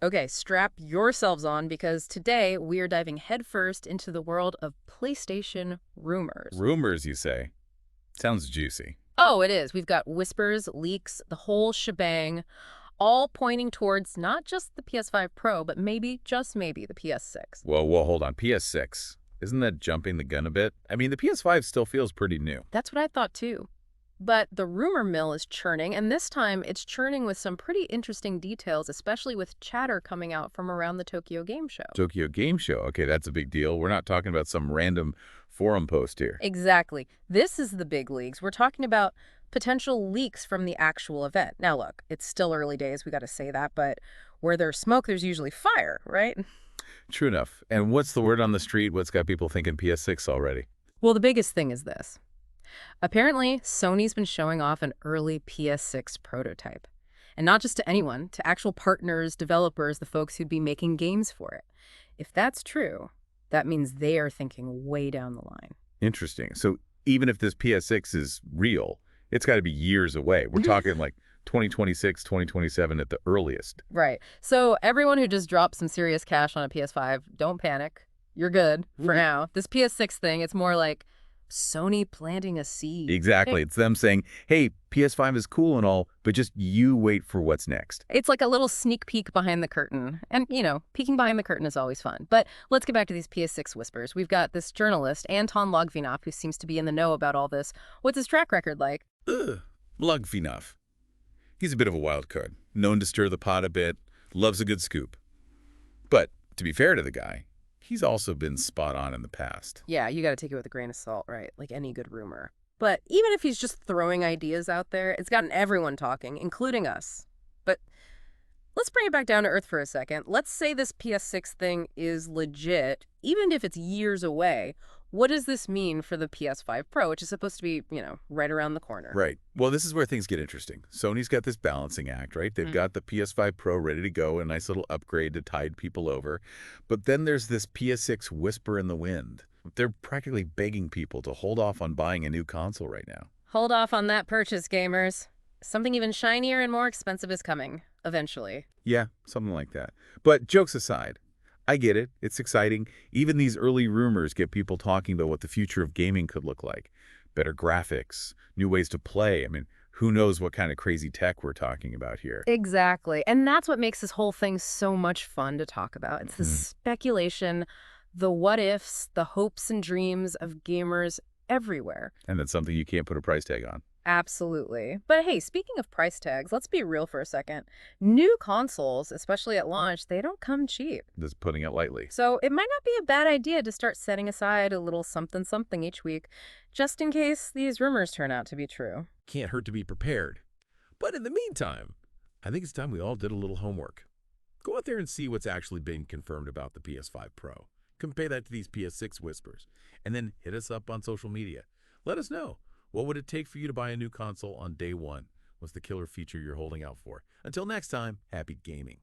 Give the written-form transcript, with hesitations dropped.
Okay, strap yourselves on because today we are diving headfirst into the world of PlayStation rumors. Rumors, you say? Sounds juicy. Oh, it is. We've got whispers, leaks, the whole shebang, all pointing towards not just the PS5 Pro, but maybe, just maybe, the PS6. Whoa, hold on. PS6. Isn't that jumping the gun a bit? I mean, the PS5 still feels pretty new. That's what I thought too. But the rumor mill is churning, and this time it's churning with some pretty interesting details, especially with chatter coming out from around the Tokyo Game Show. Tokyo Game Show. Okay, that's a big deal. We're not talking about some random forum post here. Exactly. This is the big leagues. We're talking about potential leaks from the actual event. Now, look, it's still early days, we got to say that, but where there's smoke, there's usually fire, right? True enough. And what's the word on the street? What's got people thinking PS6 already? Well, the biggest thing is this. Apparently, Sony's been showing off an early PS6 prototype. And not just to anyone, to actual partners, developers, the folks who'd be making games for it. If that's true, that means they are thinking way down the line. Interesting. So even if this PS6 is real, it's got to be years away. We're talking like 2026, 2027 at the earliest. Right. So everyone who just dropped some serious cash on a PS5, don't panic. You're good for now. This PS6 thing, it's more like Sony planting a seed. Exactly. It's them saying, hey, PS5 is cool and all, but just you wait for what's next. It's like a little sneak peek behind the curtain. And, peeking behind the curtain is always fun. But let's get back to these PS6 whispers. We've got this journalist, Anton Logvinov, who seems to be in the know about all this. What's his track record like? Lugvinov. He's a bit of a wild card, known to stir the pot a bit, loves a good scoop. But to be fair to the guy, he's also been spot on in the past. Yeah, you got to take it with a grain of salt, right? Like any good rumor. But even if he's just throwing ideas out there, it's gotten everyone talking, including us. But let's bring it back down to earth for a second. Let's say this PS6 thing is legit, even if it's years away. What does this mean for the PS5 Pro, which is supposed to be, right around the corner? Right. Well, this is where things get interesting. Sony's got this balancing act, right? They've got the PS5 Pro ready to go, a nice little upgrade to tide people over. But then there's this PS6 whisper in the wind. They're practically begging people to hold off on buying a new console right now. Hold off on that purchase, gamers. Something even shinier and more expensive is coming, eventually. Yeah, something like that. But jokes aside, I get it. It's exciting. Even these early rumors get people talking about what the future of gaming could look like. Better graphics, new ways to play. I mean, who knows what kind of crazy tech we're talking about here. Exactly. And that's what makes this whole thing so much fun to talk about. It's the speculation, the what-ifs, the hopes and dreams of gamers everywhere. And that's something you can't put a price tag on. Absolutely. But hey, speaking of price tags, let's be real for a second. New consoles, especially at launch, they don't come cheap. Just putting it lightly. So it might not be a bad idea to start setting aside a little something something each week, just in case these rumors turn out to be true. Can't hurt to be prepared. But in the meantime, I think it's time we all did a little homework. Go out there and see what's actually been confirmed about the PS5 Pro. Compare that to these PS6 whispers. And then hit us up on social media. Let us know. What would it take for you to buy a new console on day one? What's the killer feature you're holding out for? Until next time, happy gaming.